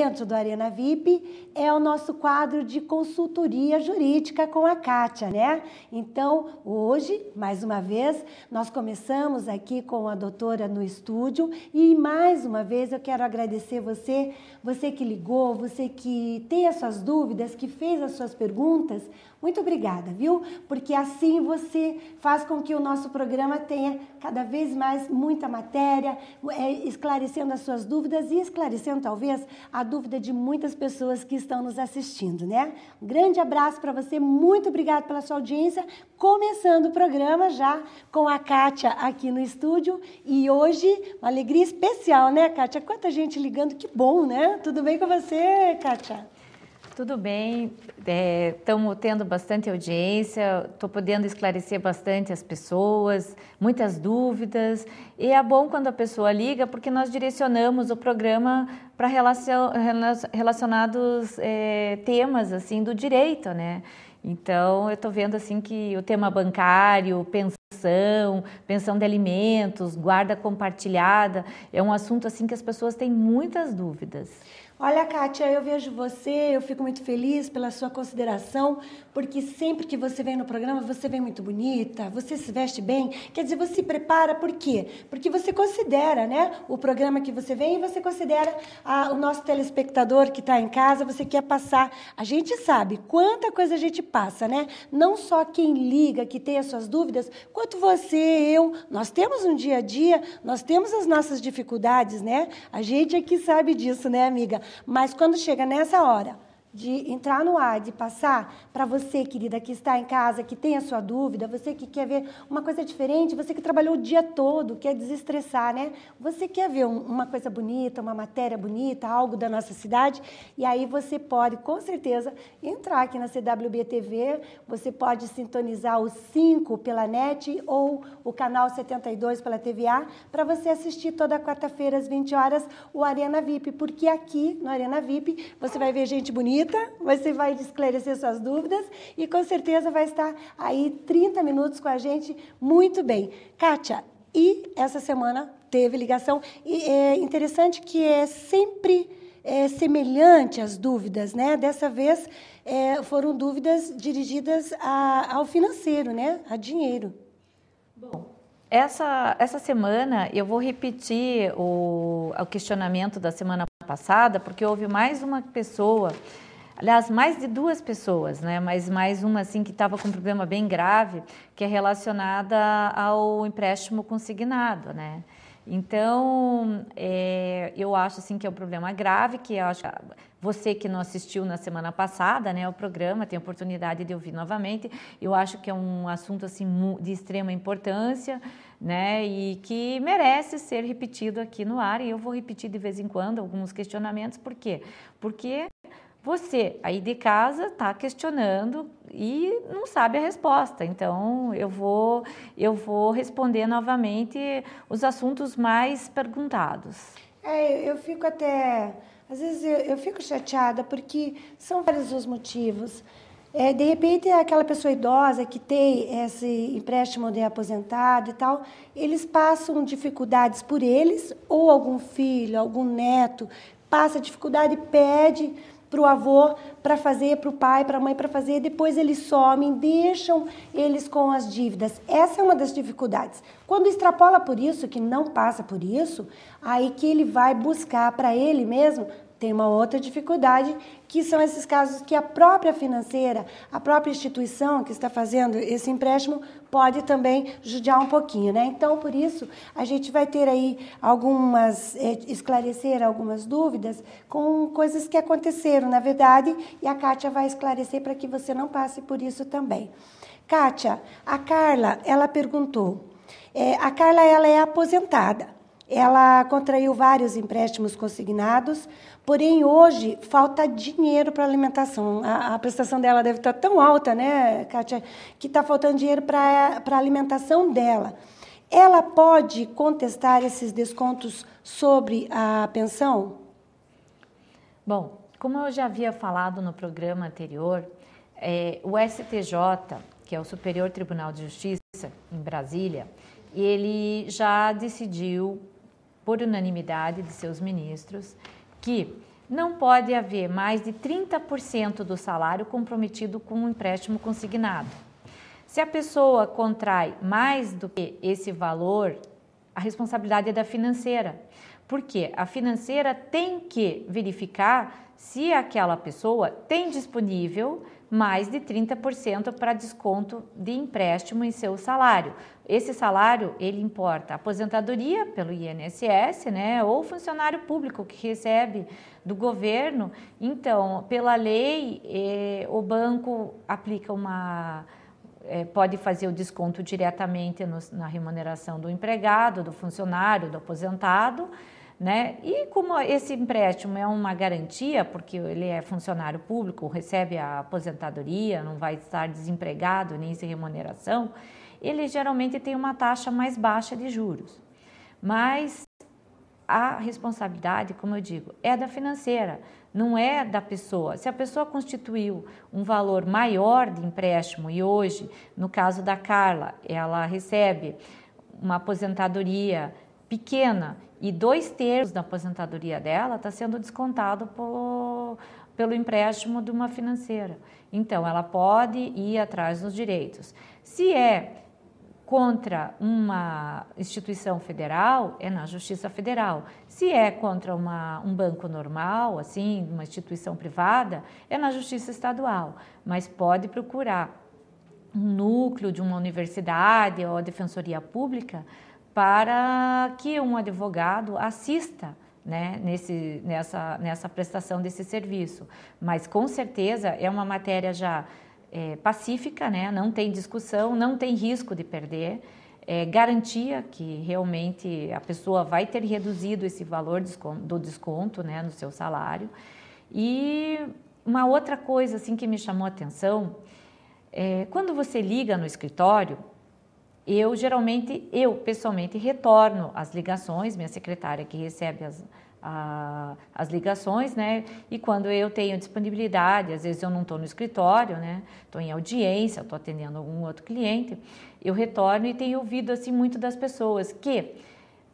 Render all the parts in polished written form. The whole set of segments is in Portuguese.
Dentro do Arena VIP é o nosso quadro de consultoria jurídica com a Kátia, né? Então, hoje, mais uma vez, nós começamos aqui com a doutora no estúdio e, mais uma vez, eu quero agradecer você que ligou, você que tem as suas dúvidas, que fez as suas perguntas. Muito obrigada, viu? Porque assim você faz com que o nosso programa tenha cada vez mais muita matéria, esclarecendo as suas dúvidas e esclarecendo, talvez, a dúvida de muitas pessoas que estão nos assistindo, né? Um grande abraço para você, muito obrigada pela sua audiência. Começando o programa já com a Kátia aqui no estúdio e hoje uma alegria especial, né, Kátia? Quanta gente ligando, que bom, né? Tudo bem com você, Kátia? Tudo bem, estamos tendo bastante audiência, estou podendo esclarecer bastante as pessoas, muitas dúvidas, e é bom quando a pessoa liga, porque nós direcionamos o programa para relacionados temas assim do direito, né? Então, eu estou vendo assim que o tema bancário, pensão de alimentos, guarda compartilhada, é um assunto assim que as pessoas têm muitas dúvidas. Olha, Kátia, eu vejo você, eu fico muito feliz pela sua consideração, porque sempre que você vem no programa, você vem muito bonita, você se veste bem, quer dizer, você se prepara, por quê? Porque você considera, né, o programa que você vem e você considera o nosso telespectador que está em casa, você quer passar. A gente sabe quanta coisa a gente passa, né? Não só quem liga, que tem as suas dúvidas, quanto você, eu, nós temos um dia a dia, nós temos as nossas dificuldades, né? A gente aqui sabe disso, né, amiga? Mas quando chega nessa hora de entrar no ar, de passar para você, querida, que está em casa, que tem a sua dúvida, você que quer ver uma coisa diferente, você que trabalhou o dia todo, quer desestressar, né? Você quer ver uma coisa bonita, uma matéria bonita, algo da nossa cidade, e aí você pode, com certeza, entrar aqui na CWB TV, você pode sintonizar o 5 pela NET ou o canal 72 pela TVA, para você assistir toda quarta-feira às 20 horas o Arena VIP, porque aqui no Arena VIP você vai ver gente bonita, você vai esclarecer suas dúvidas e com certeza vai estar aí 30 minutos com a gente muito bem. Kátia, e essa semana teve ligação, e é interessante que é sempre semelhante as dúvidas, né? Dessa vez foram dúvidas dirigidas ao financeiro, né? A dinheiro. Bom, essa semana eu vou repetir o questionamento da semana passada, porque houve mais uma pessoa, aliás, mais de duas pessoas, né? Mas mais uma assim que estava com um problema bem grave, que é relacionada ao empréstimo consignado, né? Então, eu acho assim que é um problema grave, que eu acho que você que não assistiu na semana passada, né, o programa, tem a oportunidade de ouvir novamente. Eu acho que é um assunto assim de extrema importância, né, e que merece ser repetido aqui no ar. E eu vou repetir de vez em quando alguns questionamentos. Por quê? Porque você aí de casa está questionando e não sabe a resposta. Então, eu vou responder novamente os assuntos mais perguntados. Eu fico até... Às vezes eu fico chateada porque são vários os motivos. De repente, aquela pessoa idosa que tem esse empréstimo de aposentado e tal, eles passam dificuldades por eles, ou algum filho, algum neto, passa dificuldade e pede para o avô para fazer, para o pai, para a mãe para fazer, depois eles somem, deixam eles com as dívidas. Essa é uma das dificuldades. Quando extrapola por isso, que não passa por isso, aí que ele vai buscar para ele mesmo, tem uma outra dificuldade, que são esses casos que a própria financeira, a própria instituição que está fazendo esse empréstimo pode também judiar um pouquinho, né? Então, por isso, a gente vai ter aí esclarecer algumas dúvidas com coisas que aconteceram, na verdade, e a Kátia vai esclarecer para que você não passe por isso também. Kátia, a Carla, ela perguntou, a Carla, ela é aposentada, ela contraiu vários empréstimos consignados, porém, hoje, falta dinheiro para alimentação. A prestação dela deve estar tão alta, né, Kátia, que está faltando dinheiro para a alimentação dela. Ela pode contestar esses descontos sobre a pensão? Bom, como eu já havia falado no programa anterior, o STJ, que é o Superior Tribunal de Justiça, em Brasília, ele já decidiu, por unanimidade de seus ministros, que não pode haver mais de 30% do salário comprometido com um empréstimo consignado. Se a pessoa contrai mais do que esse valor, a responsabilidade é da financeira. Porque a financeira tem que verificar se aquela pessoa tem disponível mais de 30% para desconto de empréstimo em seu salário. Esse salário, ele importa aposentadoria pelo INSS, né, ou funcionário público que recebe do governo. Então, pela lei, o banco aplica pode fazer o desconto diretamente na remuneração do empregado, do funcionário, do aposentado, né? E como esse empréstimo é uma garantia, porque ele é funcionário público, recebe a aposentadoria, não vai estar desempregado nem sem remuneração, ele geralmente tem uma taxa mais baixa de juros. Mas a responsabilidade, como eu digo, é da financeira, não é da pessoa. Se a pessoa constituiu um valor maior de empréstimo e hoje, no caso da Carla, ela recebe uma aposentadoria pequena e 2/3 da aposentadoria dela está sendo descontado pelo empréstimo de uma financeira. Então, ela pode ir atrás dos direitos. Se é contra uma instituição federal, é na Justiça Federal. Se é contra um banco normal, assim, uma instituição privada, é na Justiça Estadual. Mas pode procurar um núcleo de uma universidade ou a Defensoria Pública para que um advogado assista, né, nessa prestação desse serviço. Mas, com certeza, é uma matéria já pacífica, né, não tem discussão, não tem risco de perder, garantia que realmente a pessoa vai ter reduzido esse valor do desconto, né, no seu salário. E uma outra coisa assim, que me chamou a atenção, quando você liga no escritório, eu pessoalmente retorno as ligações, minha secretária que recebe as ligações, né? E quando eu tenho disponibilidade, às vezes eu não estou no escritório, né? Estou em audiência, estou atendendo algum outro cliente, eu retorno e tenho ouvido assim muito das pessoas que,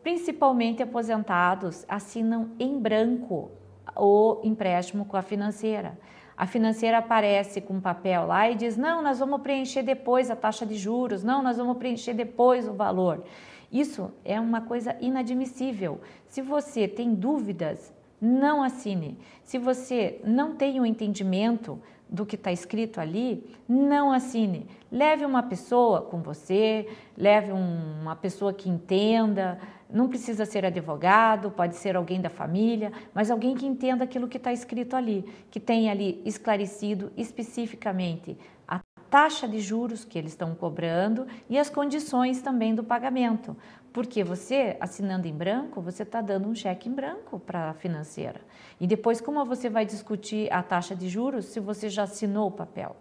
principalmente aposentados, assinam em branco o empréstimo com a financeira. A financeira aparece com um papel lá e diz, não, nós vamos preencher depois a taxa de juros, não, nós vamos preencher depois o valor. Isso é uma coisa inadmissível. Se você tem dúvidas, não assine. Se você não tem um entendimento do que está escrito ali, não assine. Leve uma pessoa com você, leve uma pessoa que entenda. Não precisa ser advogado, pode ser alguém da família, mas alguém que entenda aquilo que está escrito ali, que tenha ali esclarecido especificamente a taxa de juros que eles estão cobrando e as condições também do pagamento. Porque você, assinando em branco, você está dando um cheque em branco para a financeira. E depois, como você vai discutir a taxa de juros se você já assinou o papel?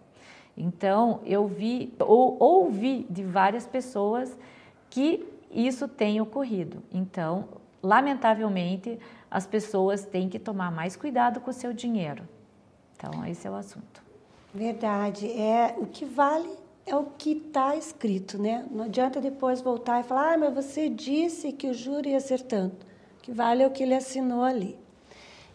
Então, eu ouvi de várias pessoas que isso tem ocorrido. Então, lamentavelmente, as pessoas têm que tomar mais cuidado com o seu dinheiro. Então, esse é o assunto. Verdade. O que vale é o que está escrito, né? Não adianta depois voltar e falar, mas você disse que o juro ia ser tanto. O que vale é o que ele assinou ali.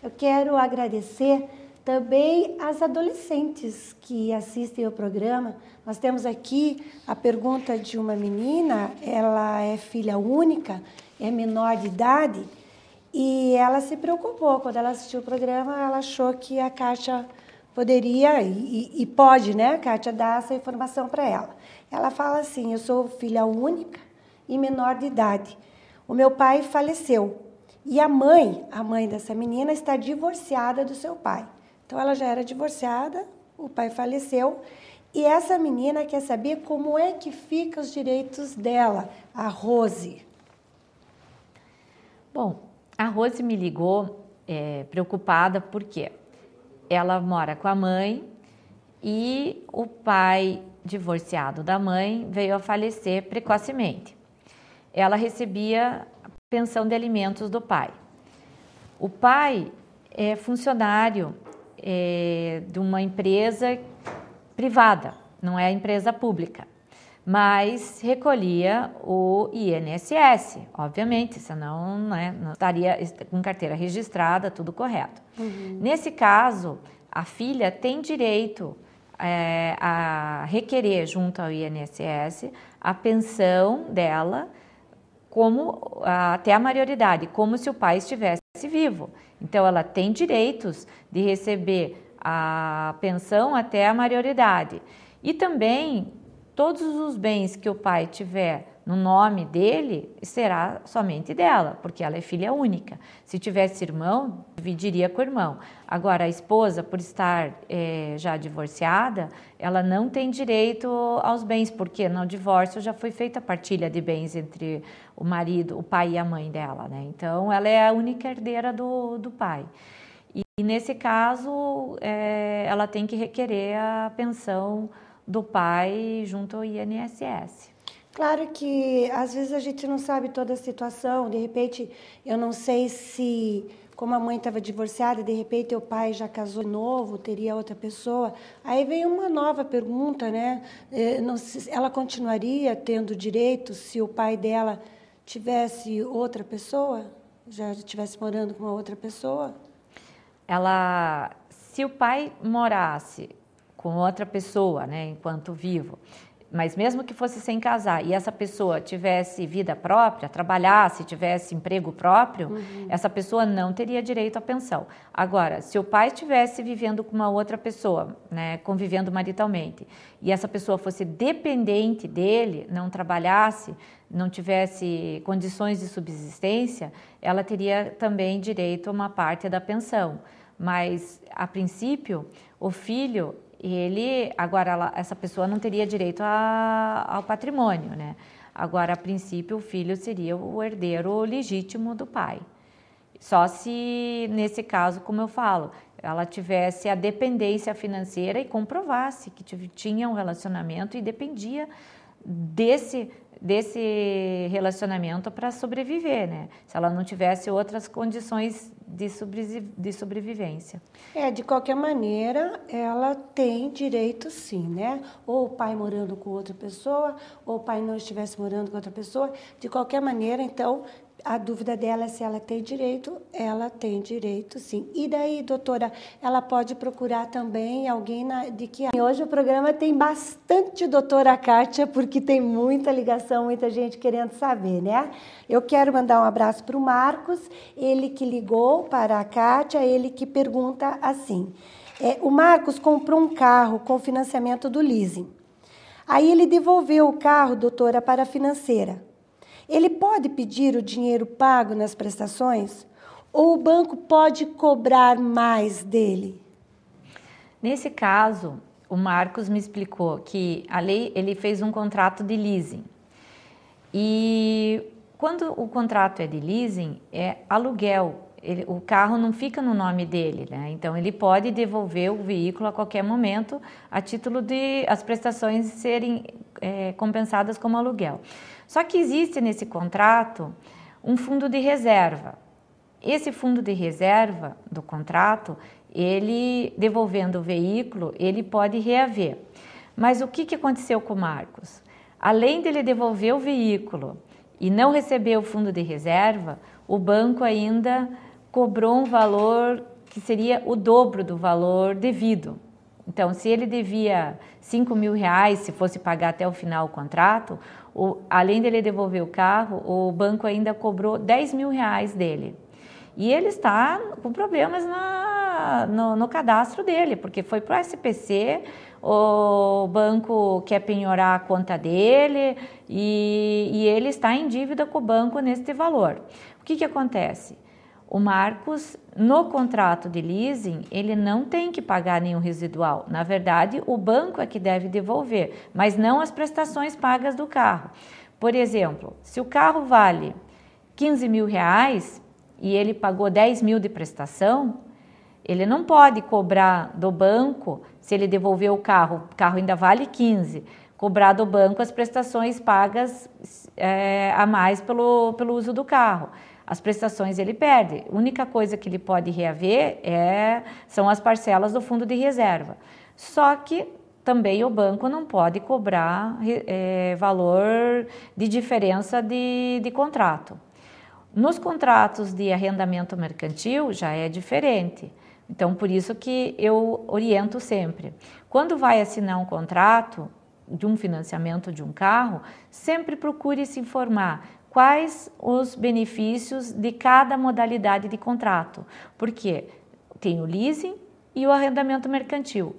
Eu quero agradecer também as adolescentes que assistem ao programa. Nós temos aqui a pergunta de uma menina, ela é filha única, é menor de idade, e ela se preocupou. Quando ela assistiu o programa, ela achou que a Kátia poderia e pode, né, Kátia, dar essa informação para ela. Ela fala assim, eu sou filha única e menor de idade. O meu pai faleceu e a mãe dessa menina está divorciada do seu pai. Então, ela já era divorciada, o pai faleceu, e essa menina quer saber como é que ficam os direitos dela, a Rose. Bom, a Rose me ligou preocupada porque ela mora com a mãe e o pai divorciado da mãe veio a falecer precocemente. Ela recebia pensão de alimentos do pai. O pai é funcionário de uma empresa privada, não é empresa pública, mas recolhia o INSS, obviamente, senão, né, não estaria com carteira registrada, tudo correto. Nesse caso, a filha tem direito a requerer junto ao INSS a pensão dela até a maioridade, como se o pai estivesse vivo. Então, ela tem direitos de receber a pensão até a maioridade. E também, todos os bens que o pai tiver no nome dele, será somente dela, porque ela é filha única. Se tivesse irmão, dividiria com o irmão. Agora, a esposa, por estar já divorciada, ela não tem direito aos bens, porque no divórcio já foi feita a partilha de bens entre o marido, o pai e a mãe dela, né? Então, ela é a única herdeira do pai. E nesse caso, ela tem que requerer a pensão do pai junto ao INSS. Claro que às vezes a gente não sabe toda a situação, de repente eu não sei se, como a mãe estava divorciada, de repente o pai já casou de novo, teria outra pessoa. Aí vem uma nova pergunta, né? Ela continuaria tendo direito se o pai dela tivesse outra pessoa? Já estivesse morando com uma outra pessoa? Se o pai morasse com outra pessoa, né, enquanto vivo, mas mesmo que fosse sem casar e essa pessoa tivesse vida própria, trabalhasse, tivesse emprego próprio, essa pessoa não teria direito à pensão. Agora, se o pai estivesse vivendo com uma outra pessoa, né, convivendo maritalmente, e essa pessoa fosse dependente dele, não trabalhasse, não tivesse condições de subsistência, ela teria também direito a uma parte da pensão. Mas, a princípio, o filho, essa pessoa não teria direito ao patrimônio, né? Agora, a princípio, o filho seria o herdeiro legítimo do pai. Só se, nesse caso, como eu falo, ela tivesse a dependência financeira e comprovasse que tinha um relacionamento e dependia desse relacionamento para sobreviver, né? Se ela não tivesse outras condições de sobrevivência. De qualquer maneira, ela tem direito sim, né? Ou o pai morando com outra pessoa, ou o pai não estivesse morando com outra pessoa. De qualquer maneira, então, a dúvida dela é se ela tem direito sim. E daí, doutora, ela pode procurar também alguém de que... Hoje o programa tem bastante doutora Kátia, porque tem muita ligação, muita gente querendo saber, né? Eu quero mandar um abraço para o Marcos, ele que ligou para a Kátia, ele que pergunta assim, o Marcos comprou um carro com financiamento do leasing. Aí ele devolveu o carro, doutora, para a financeira. Ele pode pedir o dinheiro pago nas prestações? Ou o banco pode cobrar mais dele? Nesse caso, o Marcos me explicou que ele fez um contrato de leasing. E quando o contrato é de leasing, é aluguel. O carro não fica no nome dele, né? Então, ele pode devolver o veículo a qualquer momento a título de as prestações serem compensadas como aluguel. Só que existe nesse contrato um fundo de reserva. Esse fundo de reserva do contrato, ele devolvendo o veículo, ele pode reaver. Mas o que aconteceu com o Marcos? Além dele devolver o veículo e não receber o fundo de reserva, o banco ainda cobrou um valor que seria o dobro do valor devido. Então, se ele devia R$5.000, se fosse pagar até o final o contrato, além dele devolver o carro, o banco ainda cobrou R$10.000 dele. E ele está com problemas no cadastro dele, porque foi para o SPC, o banco quer penhorar a conta dele e ele está em dívida com o banco neste valor. O que acontece? O Marcos, no contrato de leasing, ele não tem que pagar nenhum residual. Na verdade, o banco é que deve devolver, mas não as prestações pagas do carro. Por exemplo, se o carro vale R$15.000 e ele pagou R$10.000 de prestação, ele não pode cobrar do banco, se ele devolver o carro ainda vale 15, cobrar do banco as prestações pagas a mais pelo uso do carro. As prestações ele perde. A única coisa que ele pode reaver são as parcelas do fundo de reserva. Só que também o banco não pode cobrar valor de diferença de contrato. Nos contratos de arrendamento mercantil já é diferente. Então, por isso que eu oriento sempre. Quando vai assinar um contrato de um financiamento de um carro, sempre procure se informar quais os benefícios de cada modalidade de contrato. Porque tem o leasing e o arrendamento mercantil.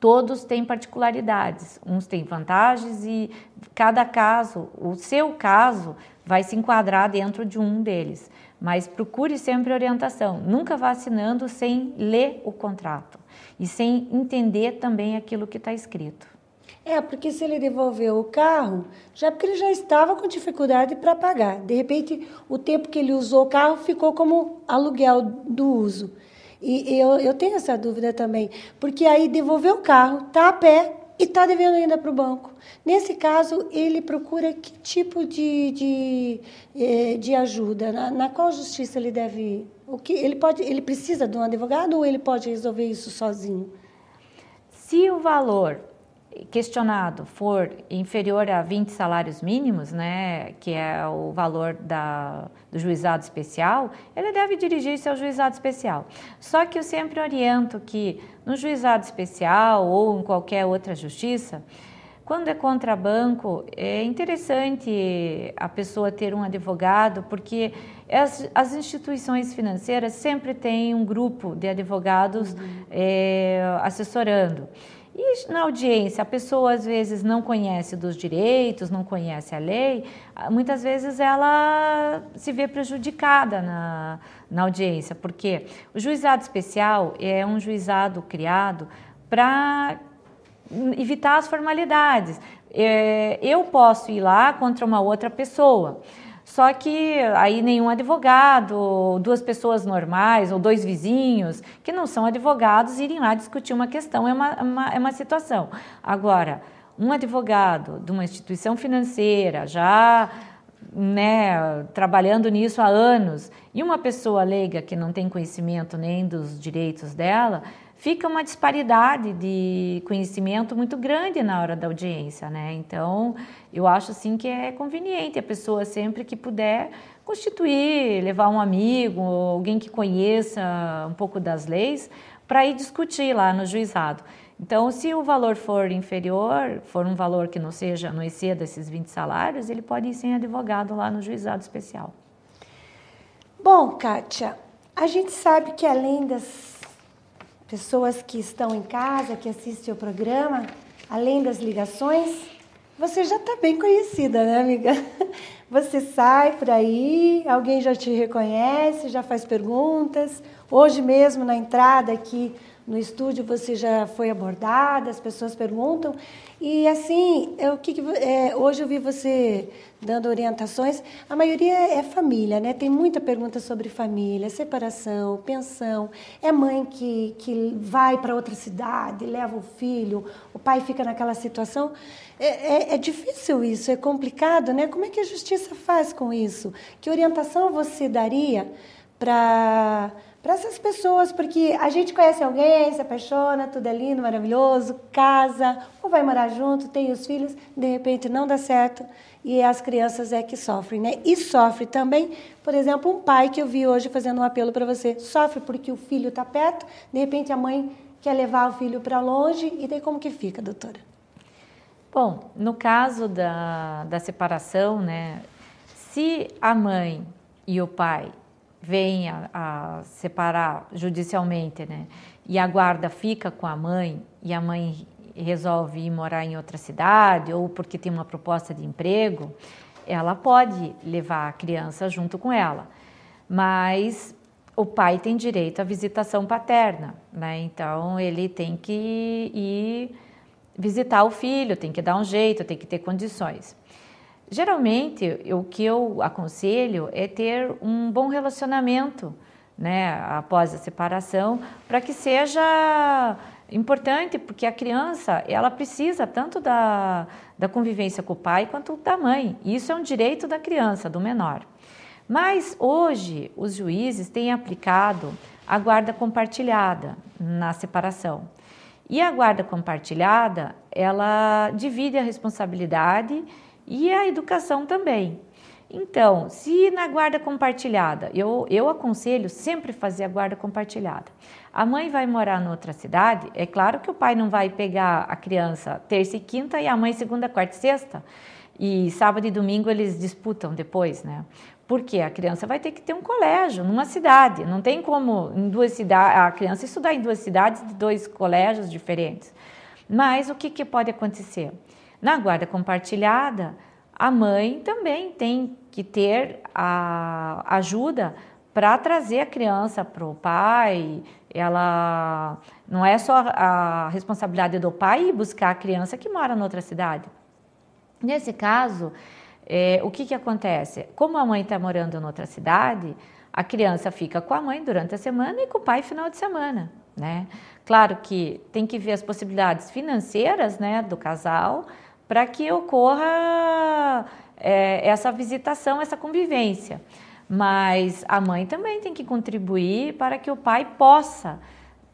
Todos têm particularidades, uns têm vantagens e cada caso, o seu caso, vai se enquadrar dentro de um deles. Mas procure sempre orientação, nunca vá assinando sem ler o contrato e sem entender também aquilo que está escrito. Porque se ele devolveu o carro, já porque ele já estava com dificuldade para pagar. De repente, o tempo que ele usou o carro ficou como aluguel do uso. E eu tenho essa dúvida também, porque aí devolveu o carro, está a pé e está devendo ainda para o banco. Nesse caso, ele procura que tipo de ajuda? Na qual justiça ele deve ir? Ele precisa de um advogado ou ele pode resolver isso sozinho? Se o valor questionado for inferior a 20 salários mínimos, né, que é o valor do juizado especial, ele deve dirigir-se ao juizado especial. Só que eu sempre oriento que no juizado especial ou em qualquer outra justiça, quando é contra banco, é interessante a pessoa ter um advogado, porque as instituições financeiras sempre têm um grupo de advogados assessorando. E na audiência, a pessoa às vezes não conhece dos direitos, não conhece a lei, muitas vezes ela se vê prejudicada na audiência, porque o juizado especial é um juizado criado para evitar as formalidades. Eu posso ir lá contra uma outra pessoa, só que aí nenhum advogado, duas pessoas normais ou dois vizinhos que não são advogados irem lá discutir uma questão, é uma situação. Agora, um advogado de uma instituição financeira já trabalhando nisso há anos e uma pessoa leiga que não tem conhecimento nem dos direitos dela, fica uma disparidade de conhecimento muito grande na hora da audiência, né? Então, eu acho assim que é conveniente a pessoa sempre que puder constituir, levar um amigo, alguém que conheça um pouco das leis, para ir discutir lá no juizado. Então, se o valor for inferior, for um valor que não exceda esses 20 salários, ele pode ir sem advogado lá no juizado especial. Bom, Kátia, a gente sabe que além das pessoas que estão em casa, que assistem o programa, além das ligações, você já está bem conhecida, né, amiga? Você sai por aí, alguém já te reconhece, já faz perguntas. Hoje mesmo, na entrada aqui no estúdio, você já foi abordada, as pessoas perguntam. E assim, hoje eu vi você dando orientações. A maioria é família, né? Tem muita pergunta sobre família, separação, pensão. É mãe que vai para outra cidade, leva o filho, o pai fica naquela situação. É difícil isso, é complicado, né? Como é que a justiça faz com isso? Que orientação você daria para essas pessoas? Porque a gente conhece alguém, se apaixona, tudo é lindo, maravilhoso, casa, ou vai morar junto, tem os filhos, de repente não dá certo e as crianças é que sofrem, né? E sofre também, por exemplo, um pai que eu vi hoje fazendo um apelo para você, sofre porque o filho está perto, de repente a mãe quer levar o filho para longe, e daí como que fica, doutora? Bom, no caso da separação, né, se a mãe e o pai vêm a separar judicialmente, né, e a guarda fica com a mãe e a mãe resolve ir morar em outra cidade ou porque tem uma proposta de emprego, ela pode levar a criança junto com ela, mas o pai tem direito à visitação paterna, né, então ele tem que ir visitar o filho, tem que dar um jeito, tem que ter condições. Geralmente, o que eu aconselho é ter um bom relacionamento, né, após a separação, para que seja importante, porque a criança, ela precisa tanto da convivência com o pai quanto da mãe. E isso é um direito da criança, do menor. Mas hoje, os juízes têm aplicado a guarda compartilhada na separação. E a guarda compartilhada, ela divide a responsabilidade e a educação também. Então, se na guarda compartilhada, eu aconselho sempre fazer a guarda compartilhada. A mãe vai morar em outra cidade, é claro que o pai não vai pegar a criança terça e quinta e a mãe segunda, quarta e sexta, e sábado e domingo eles disputam depois, né? Porque a criança vai ter que ter um colégio numa cidade, não tem como em duas cidades, a criança estudar em duas cidades de 2 colégios diferentes. Mas o que pode acontecer? Na guarda compartilhada, a mãe também tem que ter a ajuda para trazer a criança para o pai. Ela não é só a responsabilidade do pai ir buscar a criança que mora em outra cidade. Nesse caso, o que acontece? Como a mãe está morando em outra cidade, a criança fica com a mãe durante a semana e com o pai final de semana, né? Claro que tem que ver as possibilidades financeiras, né, do casal, para que ocorra essa visitação, essa convivência. Mas a mãe também tem que contribuir para que o pai possa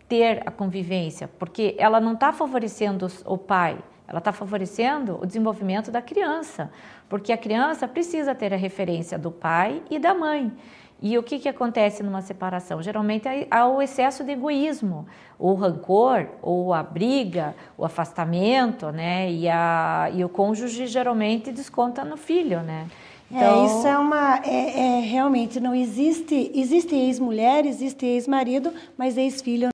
ter a convivência, porque ela não está favorecendo o pai, ela está favorecendo o desenvolvimento da criança, porque a criança precisa ter a referência do pai e da mãe. E o que acontece numa separação? Geralmente há o excesso de egoísmo, o rancor, ou a briga, o afastamento, né? E o cônjuge geralmente desconta no filho, né? Então... isso realmente não existe ex-mulher, existe ex-marido, mas ex-filho